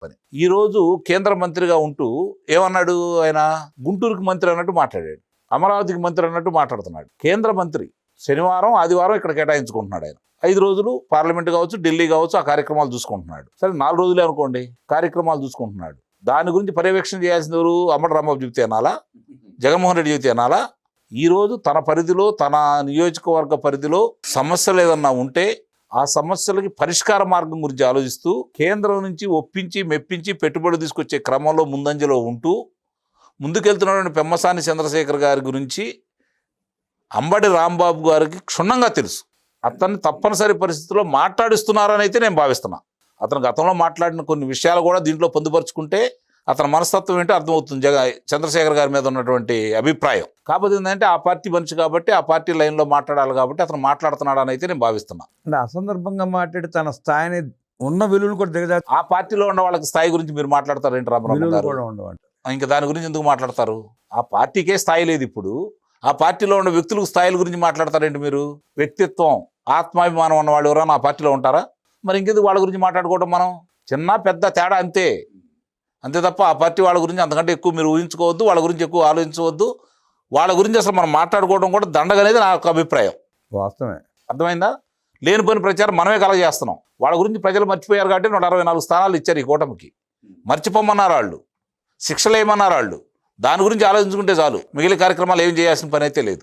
పని. ఈరోజు కేంద్ర మంత్రిగా ఉంటూ ఏమన్నాడు ఆయన? గుంటూరుకి మంత్రి అన్నట్టు మాట్లాడాడు, అమరావతికి మంత్రి అన్నట్టు మాట్లాడుతున్నాడు. కేంద్ర మంత్రి శనివారం ఆదివారం ఇక్కడ కేటాయించుకుంటున్నాడు. ఆయన 5 రోజులు పార్లమెంట్ కావచ్చు, ఢిల్లీ కావచ్చు, ఆ కార్యక్రమాలు చూసుకుంటున్నాడు. సరే 4 రోజులే అనుకోండి, కార్యక్రమాలు చూసుకుంటున్నాడు. దాని గురించి పర్యవేక్షణ చేయాల్సింది ఎవరు? అంబటి రాంబాబు చెబితే అనాలా? జగన్మోహన్ రెడ్డి చెబితే అనాలా? ఈరోజు తన పరిధిలో, తన నియోజకవర్గ పరిధిలో సమస్యలు ఏదన్నా ఉంటే ఆ సమస్యలకి పరిష్కార మార్గం గురించి ఆలోచిస్తూ కేంద్రం నుంచి ఒప్పించి మెప్పించి పెట్టుబడి తీసుకొచ్చే క్రమంలో ముందంజలో ఉంటూ ముందుకెళ్తున్నటువంటి పెమ్మసాని చంద్రశేఖర్ గారి గురించి అంబటి రాంబాబు గారికి క్షుణ్ణంగా తెలుసు. అతన్ని తప్పనిసరి పరిస్థితుల్లో మాట్లాడిస్తున్నారని అయితే నేను భావిస్తున్నా. అతను గతంలో మాట్లాడిన కొన్ని విషయాలు కూడా దీంట్లో పొందుపరుచుకుంటే అతని మనస్తత్వం ఏంటో అర్థమవుతుంది. చంద్రశేఖర్ గారి మీద ఉన్నటువంటి అభిప్రాయం. కాకపోతే ఏంటంటే ఆ పార్టీ మనిషి కాబట్టి, ఆ పార్టీ లైన్లో మాట్లాడాలి కాబట్టి అతను మాట్లాడుతున్నాడు అని అయితే నేను భావిస్తున్నా. అంటే అసందర్భంగా మాట్లాడి తన స్థాయిని ఉన్న విలువలు కూడా దిగజారు. ఆ పార్టీలో ఉన్న వాళ్ళకి స్థాయి గురించి మీరు మాట్లాడతారేంటి రామరావు గారు? కూడా ఉండవంట. ఇంకా దాని గురించి ఎందుకు మాట్లాడతారు? ఆ పార్టీకే స్థాయి లేదు. ఇప్పుడు ఆ పార్టీలో ఉన్న వ్యక్తులకు స్థాయిల గురించి మాట్లాడతారేంటి మీరు? వ్యక్తిత్వం, ఆత్మాభిమానం ఉన్న వాళ్ళు ఎవరైనా ఆ పార్టీలో ఉంటారా? మరి ఇంకెందుకు వాళ్ళ గురించి మాట్లాడుకోవడం? మనం చిన్న పెద్ద తేడా అంతే తప్ప ఆ పార్టీ వాళ్ళ గురించి అంతకంటే ఎక్కువ మీరు ఊహించుకోవద్దు, వాళ్ళ గురించి ఎక్కువ ఆలోచించవద్దు. వాళ్ళ గురించి అసలు మనం మాట్లాడుకోవడం కూడా దండగనేది నా యొక్క అభిప్రాయం. వాస్తవమే. అర్థమైందా? లేని పని ప్రచారం మనమే కలగజేస్తున్నాం. వాళ్ళ గురించి ప్రజలు మర్చిపోయారు కాబట్టి 164 స్థానాలు ఇచ్చారు ఈ కూటమికి. మర్చిపోమన్నారు వాళ్ళు, శిక్షలు ఏమన్నారు వాళ్ళు. దాని గురించి ఆలోచించుకుంటే చాలు, మిగిలిన కార్యక్రమాలు ఏం చేయాల్సిన పని అయితే లేదు.